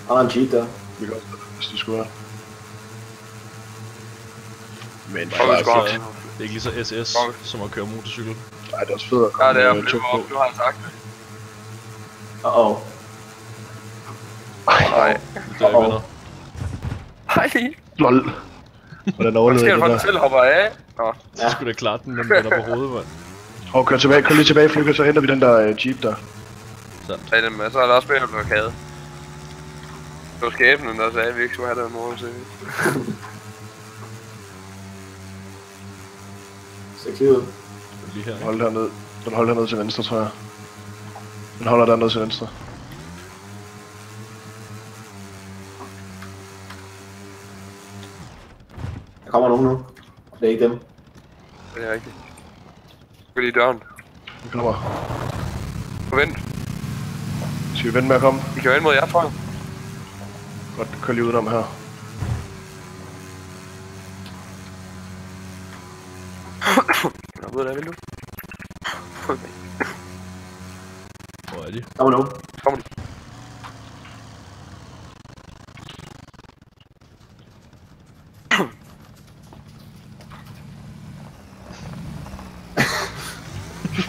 Og en jeep der. Vi kan også, hvis de skulle være. Men det er Det er ikke lige så SS, som at køre motorcykel. Nej, det er også fedt at Ja, komme det er med tog flyver op, på. du har sagt det. Det Nej. er der, venner. Nej. Lol. Hvordan Hvad overlevede sker der det for, at der? den selv hopper af? Nå. Så skulle det klart den, når den vender på hovedet, mand. Hov, kør tilbage, kør lige tilbage, Flykker, så henter vi den der jeep der. Tag den med, så er der også mere blokade. Det var skæbnen, der sagde, at vi ikke skulle have den motorcykel. Så kigget. Lige her, ikke? Hold herned. Den holder hernede til venstre, tror jeg. Den holder dernede til venstre. Der kommer nogen nu. Det er ikke dem. Det er rigtigt. Gå lige i døren. Den kommer. Forvent. Skal vi vente med at komme? Vi kan vende mod jer, tror jeg. Godt, kør lige udenom her. Nå, ud af det, vindue. Hvor er de? Kommer nu. Kommer de.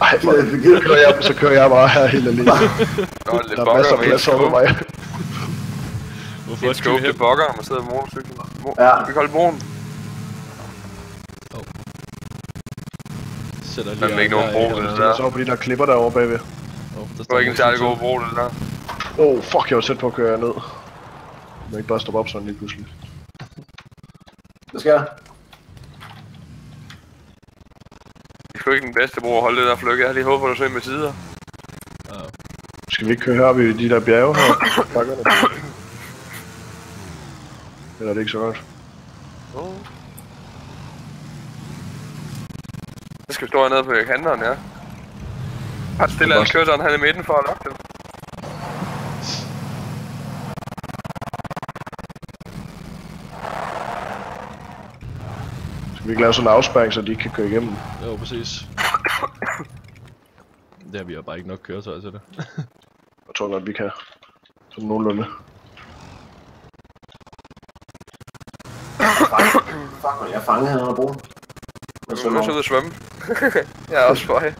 Ej, så kører jeg bare her helt alene. Nå, lidt Der er masser af med plads over mig. Hvorfor en skal vi skub hen? til bokker, og man sidder på motorcyklen. Ja. Vi kan holde broen. Sætter Der er ikke nogen bro, det der. Så på de der klipper derovre bagved. Det var ikke en særlig god bro, det der. Fuck, jeg var tæt på at køre ned. Jeg må ikke bare stoppe op sådan lige pludselig. Hvad sker der? Det er sgu ikke den bedste bro at holde det der flykke. Jeg har lige håbet, at du søger med sider. Skal vi ikke køre her ved de der bjerge her? Bakkerne. Eller er det ikke så godt? Så skal vi stå hernede på kanteren, ja. Har stille alle køretøren, han er i midten for at lokke dem. Skal vi ikke lave sådan en afspærring, så de ikke kan køre igennem? Jo, præcis. Det har vi jo bare ikke nok køretøj til det. Jeg tror godt, vi kan. Sådan nogenlunde. Fuck, jeg er fanget her under broen. Du er nødt til at svømme. Jeg er også for her.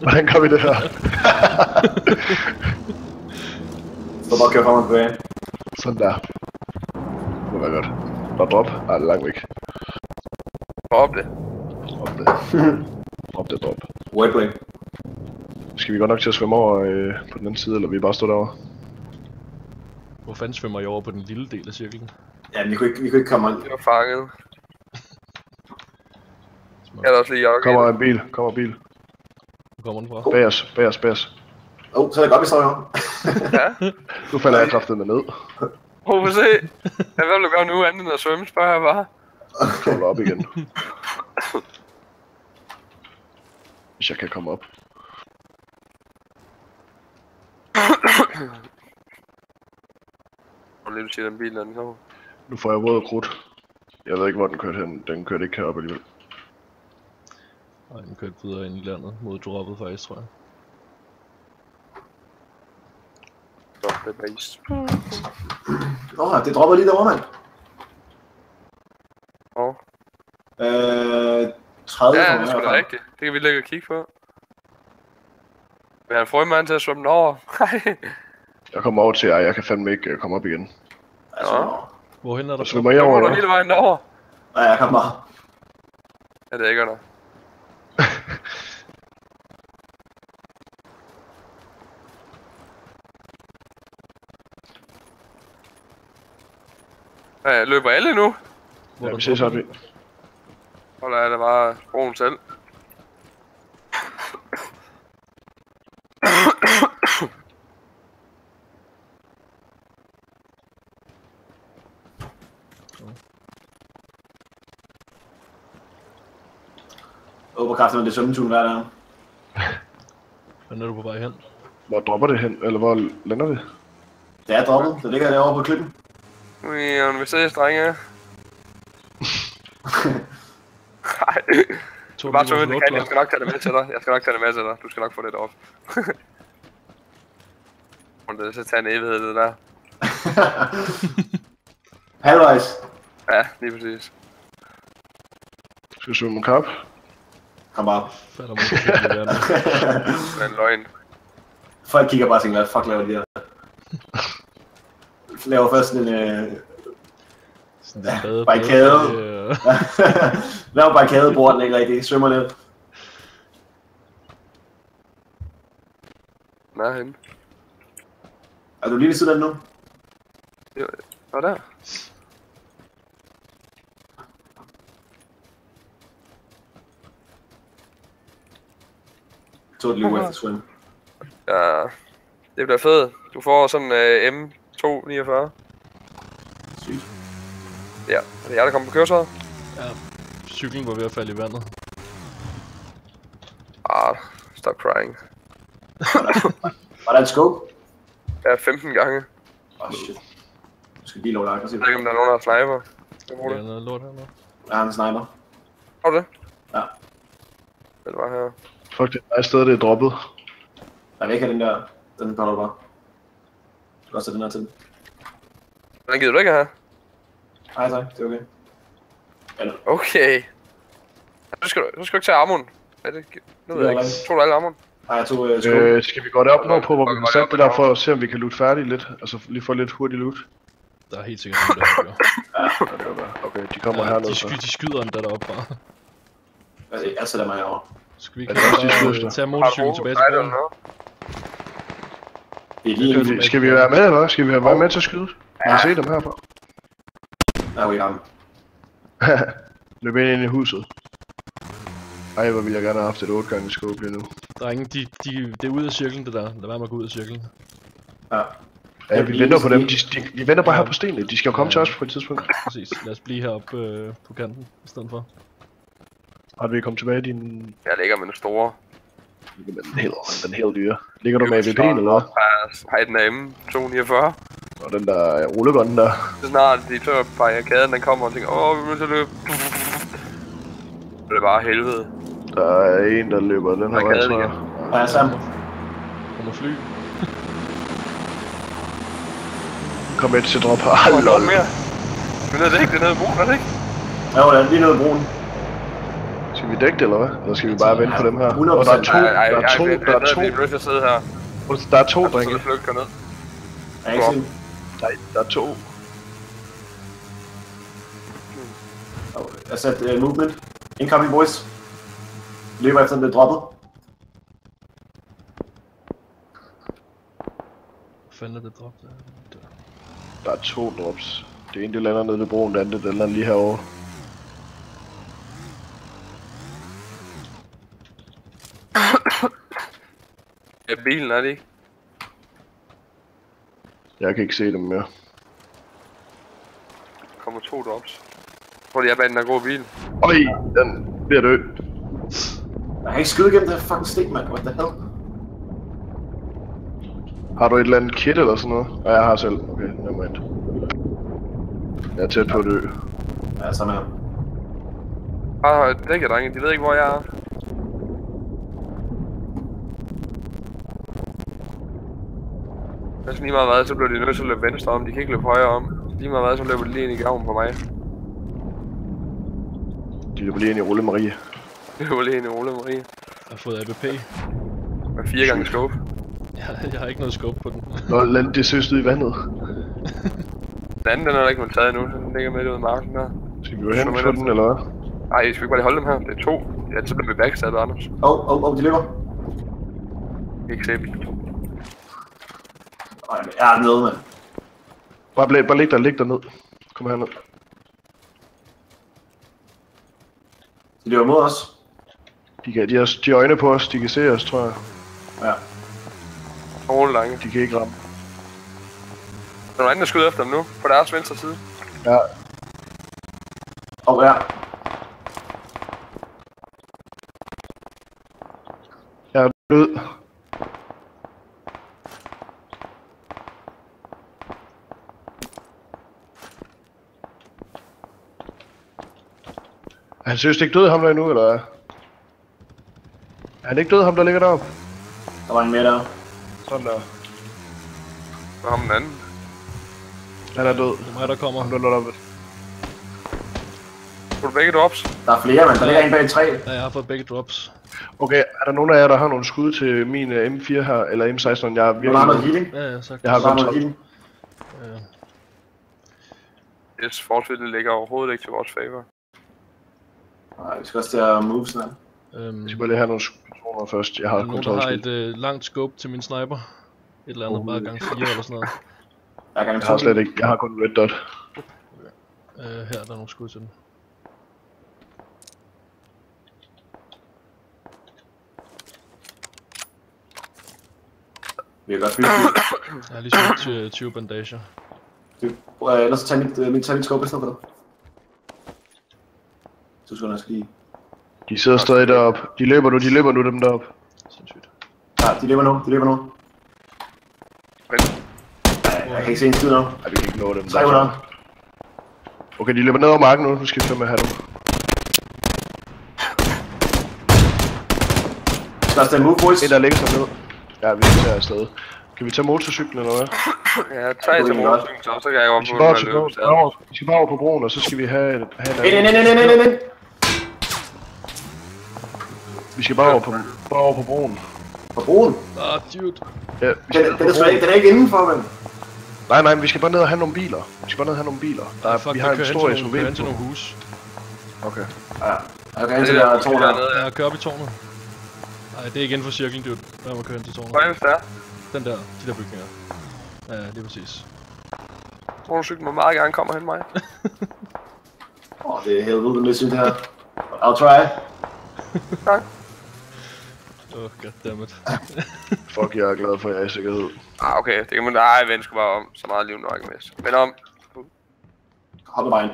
Hvordan gør vi det her? Så bare køre frem og tilbage. Sådan der. Det må være godt. Bare drop. Ej, det er langt væk. Drop det. Drop det. Drop det, drop. Wayplay. Skal vi godt nok til at svømme over på den anden side, eller vi bare står derovre? Hvor fanden svømmer I over på den lille del af cirklen? Ja, vi kunne ikke komme ind. Det var fanget. Jeg er da også lige jogget. Kommer en bil, kommer en bil. Hvor kommer den fra? Bag os, bag os, bag os. Så er det godt, vi står her. Ja. Nu falder jeg kraftet med ned. Prøv at se. Hvad vil du gøre nu, andet end at svømme, spørger jeg bare. Kravler op igen. Hvis jeg kan komme op. Og lige du siger, den bil, den kommer. Nu får jeg våd og krudt. Jeg ved ikke, hvor den kørte hen. Den kørte ikke herop alligevel. Nej, den kørte videre ind i landet mod droppet faktisk, tror jeg. Så det er base. Det dropper lige derovre, mand. Åh. 30 Ja, for det mig er sgu da herfra. rigtigt. Det kan vi lægge og kigge på. Vi har en frømand til at svømme den over. Jeg kommer over til jer. Jeg kan fandme ikke komme op igen. Altså, Hvorhen er der? Så svømmer jeg over, Kommer du eller? hele vejen derover? ja, jeg kan bare. Ja, det er ikke noget. Ja, løber alle nu? Hvor Ja, der vi ses oppe i. Eller er det bare broen selv? Håber kraftigt, at det er svømmetun hver dag. Hvordan er du på vej hen? Hvor dropper det hen? Eller hvor lander det? Det er droppet. Det ligger derovre på klippen. Vi ses, drenge. Nej. Du bare tog det kan. Jeg skal nok tage det med til dig. Du skal nok tage det med til dig. Du skal nok få det op. Og det så tager en evighed, det der. Halvvejs. Ja, lige præcis. Skal vi svømme en kap? Kom bare. Falder motorcyklen i vandet. Det er en løgn. Folk kigger bare og tænker, hvad fuck laver de her? Laver først sådan en Sådan en barrikade. Laver barrikade, bruger den ikke rigtig. Svømmer lidt. Nærhen. Er du lige ved siden af den nu? Jo, og der. Så det lige efter svømme. Ja, det bliver fedt. Du får sådan M249. Sygt. Ja, det er jeg, der kommer på køretøjet. Ja, cyklen var ved at falde i vandet. Stop crying. Var der en scope? Ja, 15 gange. Shit. Du skal lige love dig Jeg aggressivt. ved ikke, om der er nogen, der er sniper. Jeg bruger Der det. er noget lort hernede. Jeg har en sniper. Har du det? Ja. Det var her. Fuck, det er et sted, det er droppet. Jeg vil ikke have den der. Den kommer du bare. Du kan også tage den her til. Den gider du ikke have? Nej tak, det er okay. Eller, Okay. Så skal du ikke tage armoren. Er det ikke? Nu ved jeg ikke. Tog du alle armoren? nej, jeg tog scope. Skal vi gå derop nu på, hvor vi kan sætte det der for at se, om vi kan loot færdigt lidt? Altså lige få lidt hurtigt loot. Der er helt sikkert nogen der. Ja, det var godt. Okay, de kommer hernede så. De skyder den der deroppe bare. Jeg sætter mig herovre. Skal vi ikke Er det også de bare skyder? tage motorcyklen tilbage til eller gården? noget? Det er lige en. Skal vi være med, eller hvad? Skal vi være med til at skyde? Vi kan se dem herfra. Der er jo i gang. Løb ind i huset. Ej, hvor ville jeg gerne have haft et 8 gange scope lige nu. Drenge, det er ude af cirklen det der. Lad være med at gå ud af cirklen. Ja. Ja, vi venter på dem. Vi venter bare her på stenene. De skal jo komme til os på et tidspunkt. Præcis. Lad os blive heroppe på kanten i stedet for. Har vi kommet tilbage i din... Jeg ligger med den store. Den helt dyre. Ligger du med AVP eller hvad? Hej, den er M249. Og den der rullegånden der. Så snart de tør barrikaden, den kommer og tænker, vi er nødt til at løbe. Det er bare helvede. Der er en, der løber den her vej, Barrikaden tror jeg. igen. Ja, sammen. Kommer fly. Kom et til drop her. Hvor er Lol. der mere? Det er ikke, det er nede i broen, er det ikke? Ja, det er lige nede i broen. Skal vi dække det, eller hvad? Eller skal vi bare vente på dem her? 100%. Og der er to, Vi er nødt til at sidde her. Der er to, Så drenge. er det flygter ned. Jeg er ikke set. Nej, der er to. Jeg har sat movement. Incoming boys. Løber efter den bliver droppet. Hvad fanden er det drop der? Der er to drops. Det ene, det lander nede ved broen, det andet, det lander lige herovre. Ja, bilen er det ikke. Jeg kan ikke se dem mere. Der kommer 2 drops. Tror de er bag den der gode bil. Øj, den bliver død. Jeg kan ikke skyde igennem det her fucking stik, man. What the hell? Har du et eller andet kit eller sådan noget? Ja, jeg har selv. Okay, nevermind. Jeg er tæt på at dø. Ja, sammen her. Det ikke, drenge. De ved ikke, hvor jeg er. Hvis lige meget hvad, så bliver de nødt til at løbe venstre om. De kan ikke løbe højre om. Lige meget hvad, så løber de lige ind i gavnen på mig. De løber lige ind i Rulle Marie. Det løber lige ind i Ole Marie. Jeg har fået ABP. Med 4 gange scope. Jeg har ikke noget scope på den. Nå, land det søst ud i vandet. Den anden, den er der ikke blevet taget endnu. Den ligger midt ude i marken der. Skal vi jo hen på den, eller hvad? Ej, skal vi ikke bare lige holde dem her? Det er 2. Ja, så bliver vi backstabbet, Anders. De løber. Vi kan ikke se dem. Nej, men jeg er nede, mand. Bare lig der ned. Kom herned. De løber mod os. De har øjne på os, de kan se os, tror jeg. Ja. Rolig, drenge. De kan ikke ramme. Der er nogen anden, der skyder efter dem nu. På deres venstre side. Ja, Og ja. jeg er død. Er han seriøst ikke død, ham der endnu, eller hvad? Er han ikke død, ham der ligger deroppe? Der var en mere der. Sådan der. Og ham den anden. Han er død. Det er mig, der kommer. Han er død. Får du begge drops? Der er flere, men der ligger en bag et træ. Ja, jeg har fået begge drops. Okay, er der nogen af jer, der har nogle skud til min M4 her, eller M16? Jeg er virkelig... Du har noget healing. Ja, ja, sagt. Jeg har Du har kun noget 12. healing. Yes, fortsættet ligger overhovedet ikke til vores favor. Nej, vi skal også til at move sådan her. Jeg skal bare lige have nogle patroner først. Jeg har kun nogen, 12 der har skud. et langt scope til min sniper. Et eller andet, bare gang 4 eller sådan noget. Jeg Jeg har slet ikke. Jeg har kun red dot. Her er der nogle skud til den. Vi kan godt bygge. Jeg har lige smidt 20 bandager. Ellers så tag mit scope i stedet for dig. Så skal jeg nok lige... De sidder stadig deroppe. De løber nu dem deroppe. Sindssygt. Ja, de løber nu. Jeg kan ikke se en skid nu. Ej, vi kan ikke nå dem. 300. Okay, de løber ned over marken nu. Nu skal vi fandme have dem. Skal også tage move, boys. En der lægger sig ned. Ja, vi skal tage afsted. Kan vi tage motorcyklen eller hvad? Ja, tag til motorcyklen, så kan jeg godt Vi på skal bare over på broen, og så skal vi have en Ind. Vi skal bare over på broen. På broen. Dude. Ja, vi skal Den er ikke indenfor, men... Nej, vi skal bare ned og have nogle biler. Vi har en stor SUV kører hen til på. nogle hus. Okay. Ja, jeg kan hen til der tårn her. Ja, kør op i tårnet. Nej, det er ikke inden for cirklen, dude. Der må køre hen til tårnet. Hvor er det der? Den der, de der bygninger. Ja, lige præcis. Motorcyklen må meget gerne komme hen mig. Det er helvede mission det her. I'll try. Tak. Goddammit. Fuck, jeg er glad for, at jeg er i sikkerhed. Okay, det kan man... Nej, vent sgu bare om. Så meget liv nu ikke med. Vend om. Hop i vejen.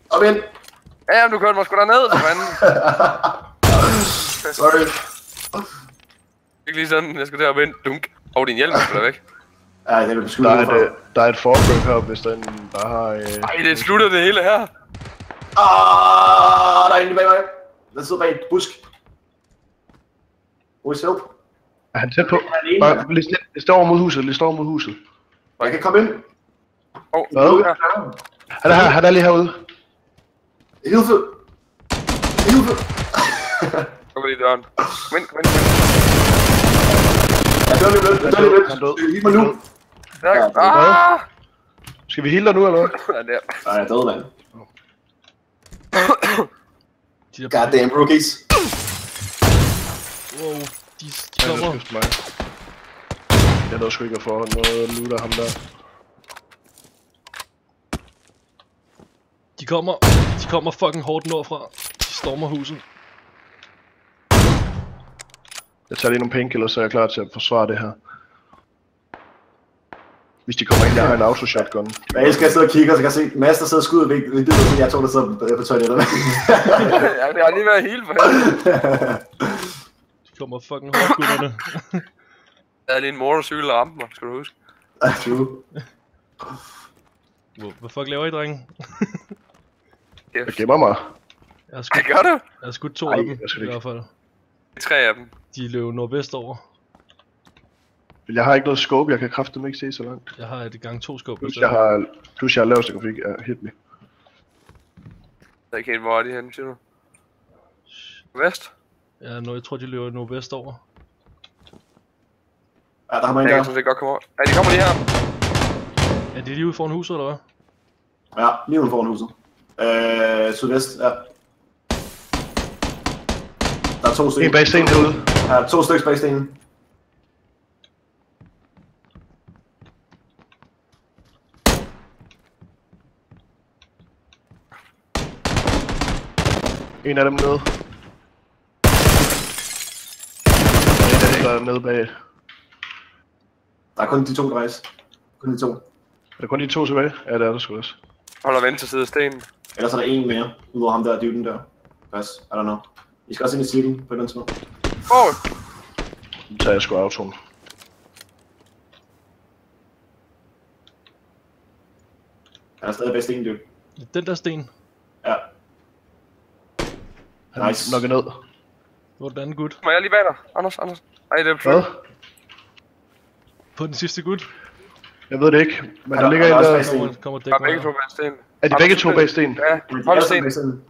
Op ind. Ja, men du kørte mig sgu derned, for fanden. Sorry. Ikke lige sådan, jeg skal deroppe ind. Dunk. Din hjelm er sgu da væk. Ja, det er beskyttet for. Der er et forbryg her, hvis den bare har... Ej, det slutter det hele her. Der er en bag mig. Der sidder bag et busk. Boys help. Er han tæt på? Bare list over mod huset, Jeg kan komme ind. Hvad? Han er lige herude. Hilfe. Kom lige døren. Kom ind. Jeg dør lige lidt. Han er død. Hiv mig nu. Skal vi heale dig nu, eller hvad? Ja, der. Nej, jeg er død, mand. Goddamn rookies. Wow, de kommer. Jeg ved sgu ikke, hvorfor noget looter ham der. De kommer fucking hårdt nordfra. De stormer huset. Jeg tager lige nogle painkillers, så er jeg klar til at forsvare det her. Hvis de kommer ind, jeg har en autoshotgun. Jeg elsker at sidde og kigge, og så kan jeg se Mads, der sidder skudt væk. Det er jeg tror, der sidder på toilettet. Ja, det har lige været helt for helvede. De kommer fucking hårdt, gutterne. Jeg havde lige en motorcykel, der ramte mig, skal du huske. True. Hvad fuck laver I, drenge? Jeg gemmer mig. Jeg Gør du? har skudt 2 af dem, jeg skal i ikke. hvert fald. 3 af dem. De løb nordvest over. Jeg har ikke noget scope, jeg kan kraftedeme ikke se så langt. Jeg har et gang 2 scope. Plus jeg har laveste grafik, hit me. Jeg er ikke helt, hvor er de henne, siger du? Vest? Ja, jeg tror de løber nordvest over. Ja, der har man Jeg en kan der. sådan set godt komme over. Ja, de kommer lige her. Er de lige ude foran huset, eller hvad? Ja, lige uden foran huset. Sydvest, ja. Der er 2 stykker. En bag stenen herude. Ja, 2 stykker bag stenen. En af dem nede. Og en af dem, der er nede bag. Der er kun de 2, der rejser. Kun de 2. Er der kun de 2 tilbage? Ja, det er der sgu også. Hold og vent til side af stenen. Ellers er der en mere, udover ham der, dyben der. Pas, I don't know. I skal også ind i cirklen på den måde. Nu tager jeg sgu autoen. Han er stadig bag stenen, dyb. Den der sten. Ja. Han Nice. nokker ned. Hvor er den anden gut? Må jeg lige bag dig? Anders? Ej, det er Hvad? På den sidste gut. Jeg ved det ikke, men Ja, der ligger en der er der... også Kommer, kommer dæk Der er begge mig. to bag sten. Er de begge to bag sten? Ja, hold sten.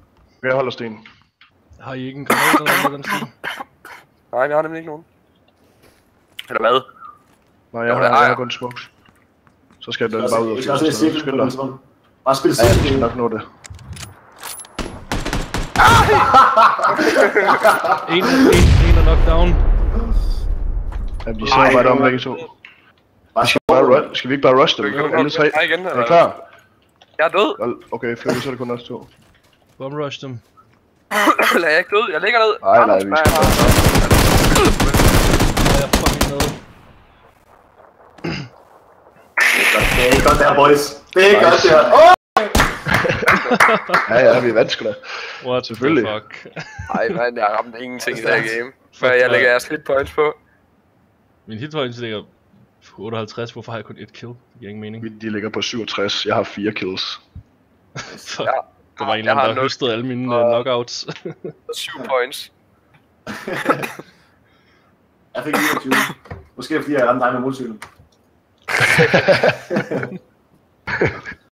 Jeg holder sten. Har I ikke en granat eller noget den stil? Nej, vi har nemlig ikke nogen. Eller hvad? Nej, Jo, det jeg har har jeg. kun smokes. Så skal den bare ud og Jeg skal også have cirkel på den sådan. Bare spil Ja, jeg cirkel. skal nok nå det. En er nok down. Jamen, de sidder bare derom begge to. Bare Skal vi ikke bare rush dem? Alle tre. Nej, igen, Er I klar? Jeg er død. Okay, flytte, så er det kun os to. Bomb rush dem. Lad jeg ikke død. Jeg ligger ned. Nej, vi skal bare... Jeg er fucking nede. Det er ikke godt der, boys. Det er ikke godt der. Ja, vi er vant sgu da. What Selvfølgelig. the fuck? Nej, man, jeg ramte ingenting i det her game. Før jeg lægger jeres hit points på. Min hitpoints ligger på 58, hvorfor har jeg kun et kill? Det giver ingen mening. De ligger på 67, jeg har 4 kills. Fuck. Ja. Der var en Jeg eller har anden, der nul. høstede alle mine knockouts. 7 points. Jeg fik 29. Måske fordi jeg ramte dig med motorcyklen.